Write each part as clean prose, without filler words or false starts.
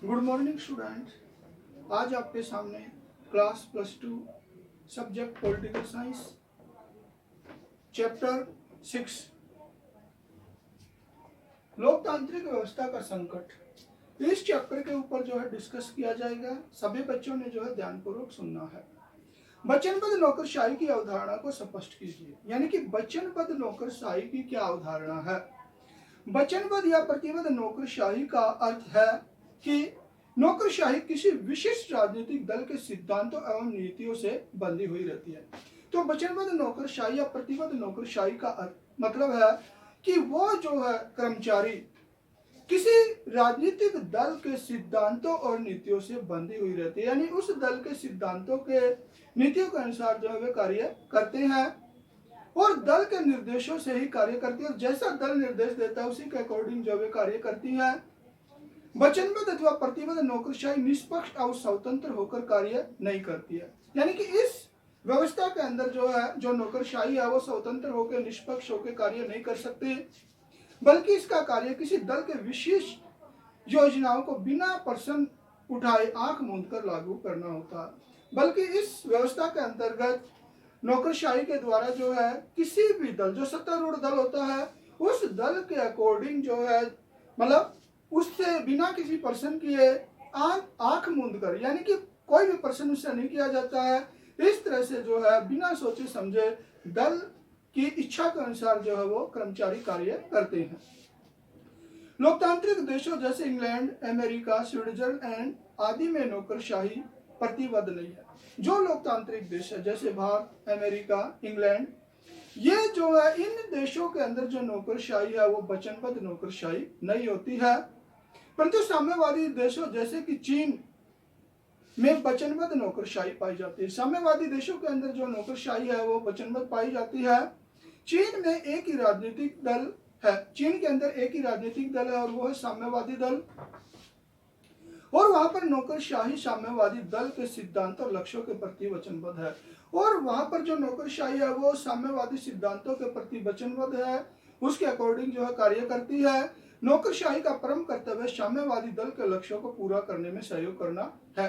Good morning student. आज आपके सामने class +2 subject political science chapter 6 लोकतांत्रिक व्यवस्था का संकट, इस चैप्टर के ऊपर जो है डिस्कस किया जाएगा। सभी बच्चों ने जो है ध्यानपूर्वक सुनना है। वचनबद्ध नौकरशाही की अवधारणा को स्पष्ट कीजिए। यानी कि वचनबद्ध नौकरशाही की क्या अवधारणा है। वचनबद्ध या प्रतिबद्ध नौकरशाही का अर्थ है कि नौकरशाही किसी विशिष्ट राजनीतिक दल के सिद्धांतों एवं नीतियों से बंधी हुई रहती है। तो वचनबद्ध नौकरशाही या प्रतिबद्ध नौकरशाही का मतलब है कि वो जो है कर्मचारी किसी राजनीतिक दल के सिद्धांतों और नीतियों से बंधी हुई रहती है। यानी उस दल के सिद्धांतों के नीतियों के अनुसार जो है वे कार्य करते हैं और दल के निर्देशों से ही कार्य करती है और जैसा दल निर्देश देता है उसी के अकॉर्डिंग जो वे कार्य करती है। वचनबद्ध अथवा प्रतिबद्ध नौकरशाही निष्पक्ष और स्वतंत्र होकर कार्य नहीं करती है। यानी कि इस व्यवस्था के अंदर जो है जो नौकरशाही है वो स्वतंत्र होकर निष्पक्ष होकर कार्य नहीं कर सकती, बल्कि इसका कार्य किसी दल के विशेष योजनाओं को बिना प्रश्न उठाए आंख मूंद कर लागू करना होता है। बल्कि इस व्यवस्था के अंतर्गत नौकरशाही के द्वारा जो है किसी भी दल जो सत्तारूढ़ दल होता है उस दल के अकॉर्डिंग जो है मतलब उससे बिना किसी प्रश्न किए आंख मूंद कर, यानी कि कोई भी प्रश्न उससे नहीं किया जाता है। इस तरह से जो है बिना सोचे समझे दल की इच्छा के अनुसार जो है वो कर्मचारी कार्य करते हैं। लोकतांत्रिक देशों जैसे इंग्लैंड, अमेरिका, स्विट्जरलैंड आदि में नौकरशाही प्रतिबद्ध नहीं है। जो लोकतांत्रिक देश है जैसे भारत, अमेरिका, इंग्लैंड, ये जो है इन देशों के अंदर जो नौकरशाही है वो वचनबद्ध नौकरशाही नहीं होती है। परंतु साम्यवादी देशों जैसे कि चीन में वचनबद्ध नौकरशाही पाई जाती है। साम्यवादी देशों के अंदर जो नौकरशाही है वो वचनबद्ध पाई जाती है। चीन में एक ही राजनीतिक दल है, चीन के अंदर एक ही राजनीतिक दल है और वो है साम्यवादी दल, और वहां पर नौकरशाही साम्यवादी दल के सिद्धांत और लक्ष्यों के प्रति वचनबद्ध है। और वहां पर जो नौकरशाही है वो साम्यवादी सिद्धांतों के प्रति वचनबद्ध है, उसके अकॉर्डिंग जो है कार्य करती है। नौकरशाही का परम कर्तव्य साम्यवादी दल के लक्ष्यों को पूरा करने में सहयोग करना है।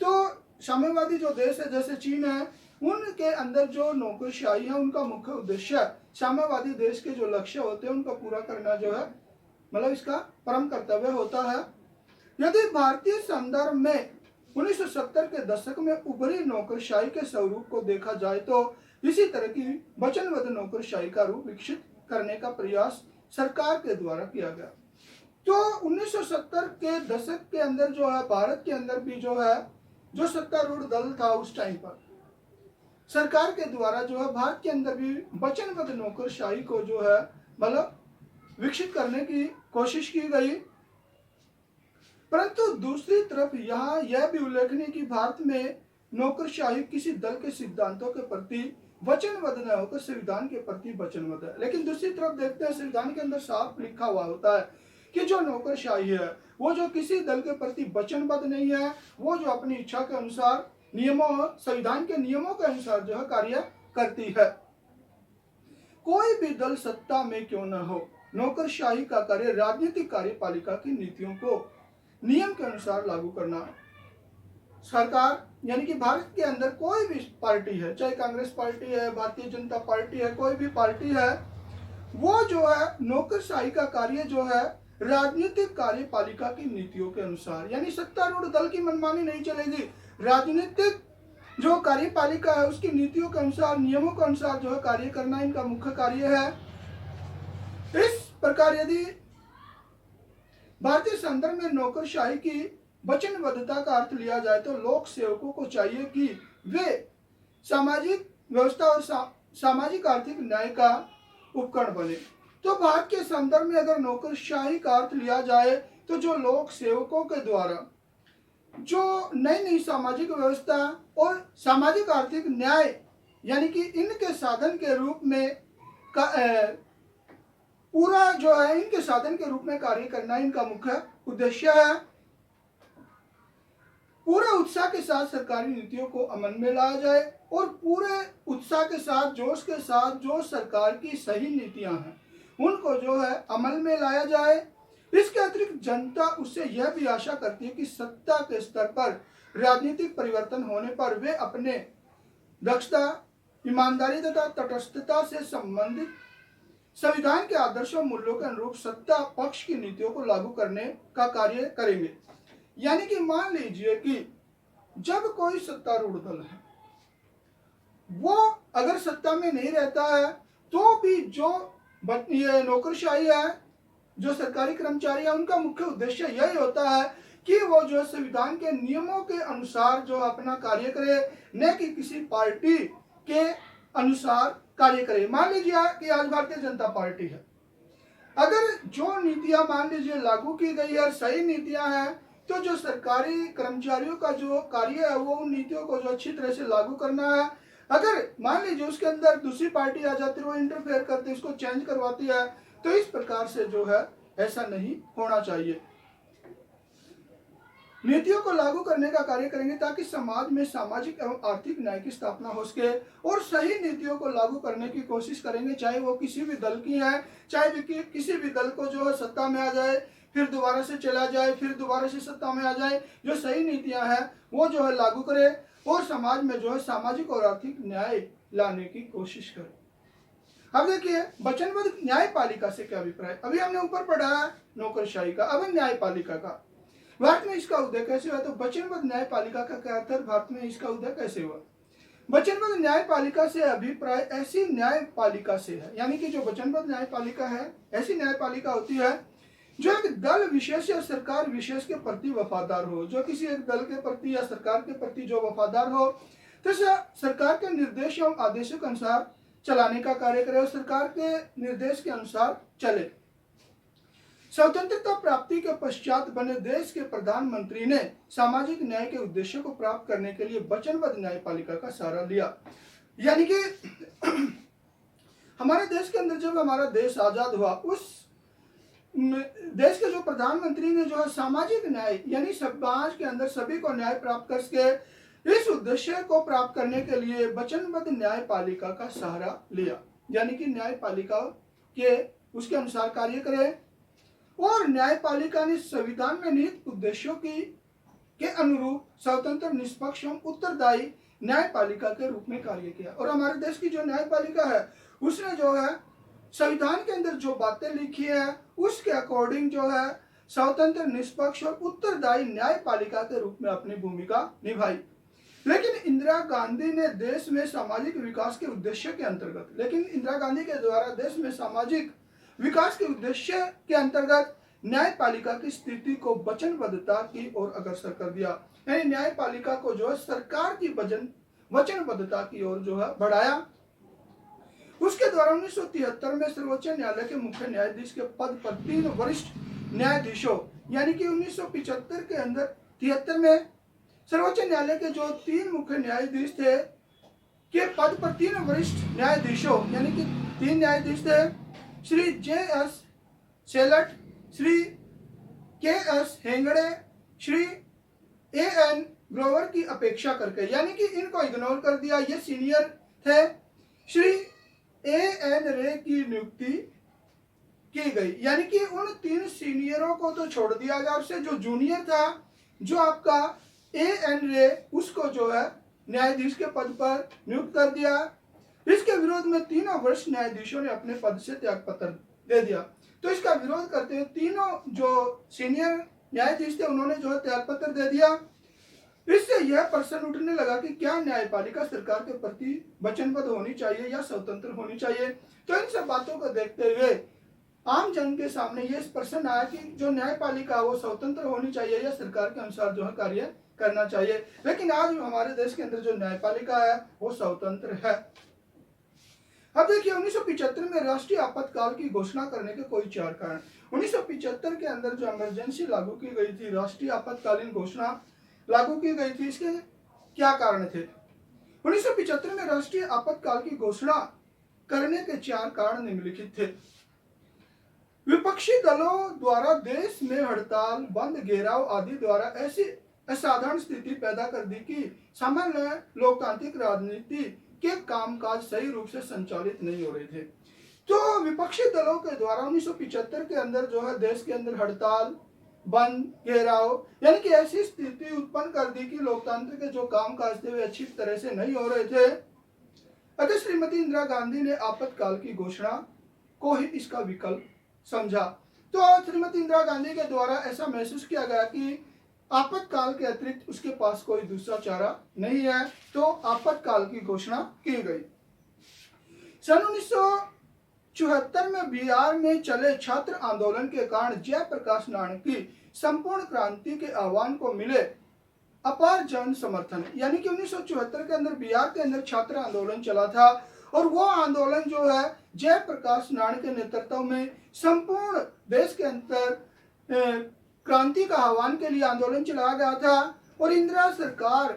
तो साम्यवादी जो देश है जैसे चीन है उनके अंदर जो नौकरशाही है उनका मुख्य उद्देश्य साम्यवादी देश के जो लक्ष्य होते हैं उनका पूरा करना जो है मतलब इसका परम कर्तव्य होता है। यदि भारतीय संदर्भ में 1970 के दशक में उभरी नौकरशाही के स्वरूप को देखा जाए तो इसी तरह की वचनबद्ध नौकरशाही का रूप विकसित करने का प्रयास सरकार के द्वारा किया गया। तो 1970 के दशक के अंदर जो है भारत के अंदर भी जो है जो सत्तारूढ़ दल था उस टाइम पर सरकार के द्वारा जो है भारत के अंदर भी वचनबद्ध नौकरशाही को जो है मतलब विकसित करने की कोशिश की गई। परंतु दूसरी तरफ यहाँ यह भी उल्लेखनीय कि भारत में नौकरशाही किसी दल के सिद्धांतों के प्रति वचनबद्ध न होकर संविधान के प्रति वचनबद्ध है। लेकिन दूसरी तरफ देखते हैं संविधान के अंदर साफ लिखा हुआ होता है कि जो नौकरशाही है वो जो किसी दल के प्रति वचनबद्ध नहीं है, वो जो अपनी इच्छा के अनुसार नियमों संविधान के नियमों के अनुसार जो है कार्य करती है। कोई भी दल सत्ता में क्यों न हो, नौकरशाही का कार्य राजनीतिक कार्यपालिका की नीतियों को नियम के अनुसार लागू करना। सरकार यानी कि भारत के अंदर कोई भी पार्टी है, चाहे कांग्रेस पार्टी है, भारतीय जनता पार्टी है, कोई भी पार्टी है, वो जो है नौकरशाही का कार्य जो है राजनीतिक कार्यपालिका की नीतियों के अनुसार, यानी सत्तारूढ़ दल की मनमानी नहीं चलेगी। राजनीतिक जो कार्यपालिका है उसकी नीतियों के अनुसार नियमों के अनुसार जो है कार्य करना इनका मुख्य कार्य है। इस प्रकार यदि भारतीय संदर्भ में नौकरशाही की वचनबद्धता का अर्थ लिया जाए तो लोक सेवकों को चाहिए कि वे सामाजिक व्यवस्था और सामाजिक आर्थिक न्याय का उपकरण बने। तो भारत के संदर्भ में अगर नौकरशाही का अर्थ लिया जाए तो जो लोक सेवकों के द्वारा जो नई नई सामाजिक व्यवस्था और सामाजिक आर्थिक न्याय यानी कि इनके साधन के रूप में पूरा जो है इनके साधन के रूप में कार्य करना इनका मुख्य उद्देश्य है। पूरे उत्साह के साथ सरकारी नीतियों को अमल में लाया जाए और पूरे उत्साह के साथ जोश के साथ जो सरकार की सही नीतियां हैं उनको जो है अमल में लाया जाए। इसके अतिरिक्त जनता उससे यह भी आशा करती है कि सत्ता के स्तर पर राजनीतिक परिवर्तन होने पर वे अपने दक्षता, ईमानदारी तथा तटस्थता से संबंधित संविधान के आदर्शों मूल्यों के अनुरूप सत्ता पक्ष की नीतियों को लागू करने का कार्य करेंगे। यानी कि मान लीजिए कि जब कोई सत्तारूढ़ दल है वो अगर सत्ता में नहीं रहता है तो भी जो ये नौकरशाही है, जो सरकारी कर्मचारी है, उनका मुख्य उद्देश्य यही होता है कि वो जो संविधान के नियमों के अनुसार जो अपना कार्य करे, न कि किसी पार्टी के अनुसार कार्य करे। मान लीजिए कि आज भारतीय जनता पार्टी है, अगर जो नीतियां मान लीजिए लागू की गई है सही नीतियां हैं, तो जो सरकारी कर्मचारियों का जो कार्य है वो उन नीतियों को जो अच्छी तरह से लागू करना है। अगर मान लीजिए उसके अंदर दूसरी पार्टी आ जाती है, वो इंटरफेयर करती है, उसको चेंज करवाती है, तो इस प्रकार से जो है ऐसा नहीं होना चाहिए। नीतियों को लागू करने का कार्य करेंगे ताकि समाज में सामाजिक एवं आर्थिक न्याय की स्थापना हो सके, और सही नीतियों को लागू करने की कोशिश करेंगे, चाहे वो किसी भी दल की है, चाहे किसी भी दल को जो है सत्ता में आ जाए, फिर दोबारा से चला जाए, फिर दोबारा से सत्ता में आ जाए, जो सही नीतियां हैं वो जो है लागू करे और समाज में जो है सामाजिक और आर्थिक न्याय लाने की कोशिश करे। अब देखिए वचनबद्ध न्यायपालिका से क्या अभिप्राय। अभी हमने ऊपर पढ़ा है नौकरशाही का, अब न्यायपालिका का। भारत में इसका उदय कैसे हुआ, तो वचनबद्ध न्यायपालिका का क्या अर्थ है, भारत में इसका उदय कैसे हुआ। वचनबद्ध न्यायपालिका से अभिप्राय ऐसी न्यायपालिका से है, यानी कि जो वचनबद्ध न्यायपालिका है ऐसी न्यायपालिका होती है जो एक दल विशेष या सरकार विशेष के प्रति वफादार हो, जो किसी एक दल के प्रति या सरकार के प्रति जो वफादार हो, तो सरकार के निर्देश एवं आदेशों के अनुसार चलाने का कार्य करे और सरकार के निर्देश के अनुसार चले। स्वतंत्रता प्राप्ति के पश्चात बने देश के प्रधानमंत्री ने सामाजिक न्याय के उद्देश्यों को प्राप्त करने के लिए वचनबद्ध न्यायपालिका का सहारा लिया। यानी कि हमारे देश के अंदर जब हमारा देश आजाद हुआ, उस देश के जो प्रधानमंत्री ने जो है सामाजिक न्याय यानी समाज के अंदर सभी को न्याय प्राप्त कर सके, इस उद्देश्य को प्राप्त करने के लिए वचनबद्ध न्यायपालिका का सहारा लिया। यानी कि न्यायपालिका के उसके अनुसार कार्य करे और न्यायपालिका ने संविधान में निहित उद्देश्यों के अनुरूप स्वतंत्र, निष्पक्ष एवं उत्तरदायी न्यायपालिका के रूप में कार्य किया। और हमारे देश की जो न्यायपालिका है उसने जो है संविधान के अंदर जो बातें लिखी है उसके अकॉर्डिंग जो है स्वतंत्र, निष्पक्ष और उत्तरदायी न्यायपालिका के रूप में अपनी भूमिका निभाई। लेकिन इंदिरा गांधी ने देश में सामाजिक विकास के उद्देश्य के अंतर्गत इंदिरा गांधी के द्वारा देश में सामाजिक विकास के उद्देश्य के अंतर्गत न्यायपालिका की स्थिति को वचनबद्धता की ओर अग्रसर कर दिया। यानी न्यायपालिका को जो है सरकार की वचनबद्धता की ओर जो है बढ़ाया। उसके द्वारा 1973 में सर्वोच्च न्यायालय के मुख्य न्यायाधीश के पद पर 3 वरिष्ठ न्यायाधीशों, यानी कि 1975 के अंदर 73 में सर्वोच्च न्यायालय के जो 3 मुख्य न्यायाधीश थे के पद पर 3 वरिष्ठ न्यायाधीशों, यानी कि 3 न्यायाधीश थे, Shri J.S. सेलट, Shri K.S. Hegde, Shri A.N. Grover की अपेक्षा करके, यानी कि इनको इग्नोर कर दिया, ये सीनियर थे। श्री A.N. रे की नियुक्ति की गई, यानी कि उन 3 सीनियरों को तो छोड़ दिया गया, उससे जो जूनियर था, जो आपका A.N. रे, उसको जो है न्यायाधीश के पद पर नियुक्त कर दिया। इसके विरोध में तीनों वरिष्ठ न्यायाधीशों ने अपने पद से त्याग पत्र दे दिया। तो इसका विरोध करते हुए तीनों जो सीनियर न्यायाधीश थे उन्होंने जो है त्याग पत्र दे दिया। इससे यह प्रश्न उठने लगा कि क्या न्यायपालिका सरकार के प्रति वचनबद्ध होनी चाहिए या स्वतंत्र होनी चाहिए। तो इन सब बातों को देखते हुए आम जन के सामने ये प्रश्न आया कि जो न्यायपालिका वो स्वतंत्र होनी चाहिए या सरकार के अनुसार जो है कार्य करना चाहिए। लेकिन आज हमारे देश के अंदर जो न्यायपालिका है वो स्वतंत्र है। अब देखिए 1975 में राष्ट्रीय आपातकाल की घोषणा करने के कोई 4 कारण। 1975 के अंदर जो इमरजेंसी लागू की गई थी, राष्ट्रीय आपातकालीन घोषणा लागू की गई थी, इसके क्या कारण थे। 1975 में राष्ट्रीय आपातकाल की घोषणा करने के 4 कारण निम्नलिखित थे। विपक्षी दलों द्वारा देश में हड़ताल, बंद, घेराव आदि द्वारा ऐसी असाधारण स्थिति पैदा कर दी कि सामान्य लोकतांत्रिक राजनीति के कामकाज सही रूप से संचालित नहीं हो रहे थे। तो विपक्षी दलों के द्वारा 1975 के अंदर जो है देश के अंदर हड़ताल, बंद, घेराव, यानी कि ऐसी स्थिति उत्पन्न कर दी कि लोकतंत्र के जो काम काज थे वे अच्छी तरह से नहीं हो रहे थे। अतः श्रीमती इंदिरा गांधी ने आपातकाल की घोषणा को ही इसका विकल्प समझा। तो श्रीमती इंदिरा गांधी के द्वारा ऐसा महसूस किया गया कि आपातकाल के अतिरिक्त उसके पास कोई दूसरा चारा नहीं है, तो आपातकाल की घोषणा की गई। सन 1974 में बिहार में चले छात्र आंदोलन के कारण जयप्रकाश नारायण की संपूर्ण क्रांति के आह्वान को मिले अपार जन समर्थन, यानी कि 1974 के अंदर बिहार के अंदर छात्र आंदोलन चला था और वो आंदोलन जो है जयप्रकाश नारायण के नेतृत्व में संपूर्ण देश के अंदर क्रांति का आह्वान के लिए आंदोलन चलाया गया था। और इंदिरा सरकार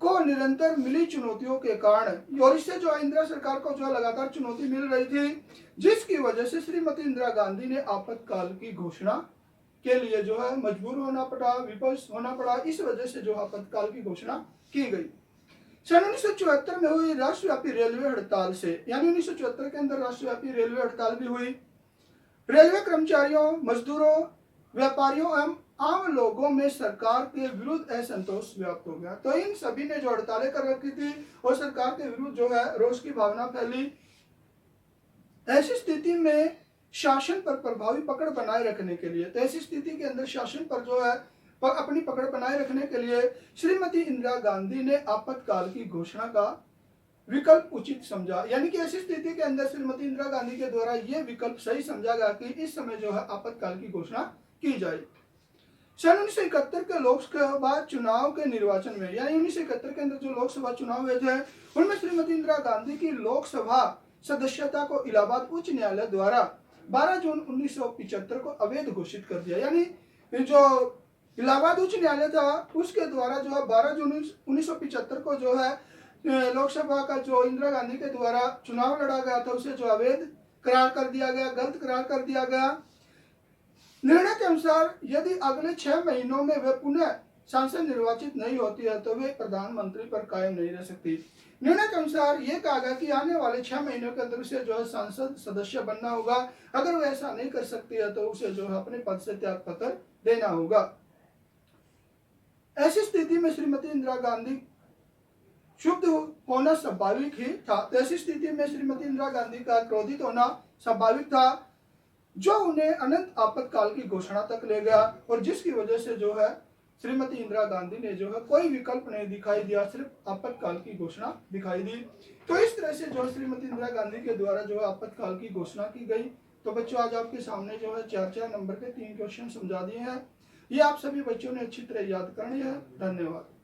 को निरंतर मिली चुनौतियों के कारण, और इससे जो इंदिरा सरकार को जो लगातार चुनौती मिल रही थी, जिसकी वजह से श्रीमती इंदिरा गांधी ने आपातकाल की घोषणा के लिए जो है मजबूर होना पड़ा, विवश होना पड़ा। इस वजह से जो आपातकाल की घोषणा की गई। सन 1974 में हुई राष्ट्रव्यापी रेलवे हड़ताल से, यानी 1974 के अंदर राष्ट्रव्यापी रेलवे हड़ताल भी हुई। रेलवे कर्मचारियों, मजदूरों, व्यापारियों एवं आम लोगों में सरकार के विरुद्ध असंतोष व्याप्त हो गया। तो इन सभी ने जो हड़तालें कर रखी थी और सरकार के विरुद्ध जो है रोष की भावना फैली। ऐसी स्थिति में शासन पर प्रभावी पकड़ बनाए रखने के लिए, तो ऐसी स्थिति के अंदर शासन पर जो है अपनी पकड़ बनाए रखने के लिए श्रीमती इंदिरा गांधी ने आपातकाल की घोषणा का विकल्प उचित समझा। यानी कि ऐसी स्थिति के अंदर श्रीमती इंदिरा गांधी के द्वारा यह विकल्प सही समझा गया कि इस समय जो है आपातकाल की घोषणा की जाए। सन 1971 के लोकसभा चुनाव के निर्वाचन में, यानी 1971 के अंदर जो लोकसभा चुनाव हुए थे, उनमें श्रीमती इंदिरा गांधी की लोकसभा सदस्यता को इलाहाबाद उच्च न्यायालय द्वारा 12 जून 1975 को अवैध घोषित कर दिया। यानी जो इलाहाबाद उच्च न्यायालय था उसके द्वारा जो है 12 जून 1975 को जो है लोकसभा का जो इंदिरा गांधी के द्वारा चुनाव लड़ा गया था उसे जो अवैध करार कर दिया गया, गलत करार कर दिया गया। निर्णय के अनुसार यदि अगले 6 महीनों में वे पुनः सांसद निर्वाचित नहीं होती है तो वे प्रधानमंत्री पर कायम नहीं रह सकती। निर्णय के अनुसार यह कहा गया कि आने वाले 6 महीनों के अंदर उसे जो है सांसद सदस्य बनना होगा। अगर वो ऐसा नहीं कर सकती है तो उसे जो है अपने पद से त्याग पत्र देना होगा। ऐसी स्थिति में श्रीमती इंदिरा गांधी क्षुब्ध होना स्वाभाविक ही था। तो ऐसी स्थिति में श्रीमती इंदिरा गांधी का क्रोधित होना स्वाभाविक था, जो उन्हें अनंत आपातकाल की घोषणा तक ले गया और जिसकी वजह से जो है श्रीमती इंदिरा गांधी ने जो है कोई विकल्प नहीं दिखाई दिया, सिर्फ आपातकाल की घोषणा दिखाई दी। तो इस तरह से जो श्रीमती इंदिरा गांधी के द्वारा जो है आपातकाल की घोषणा की गई। तो बच्चों आज आपके सामने जो है 4 नंबर के 3 क्वेश्चन समझा दिए हैं। ये आप सभी बच्चों ने अच्छी तरह याद करनी है। धन्यवाद।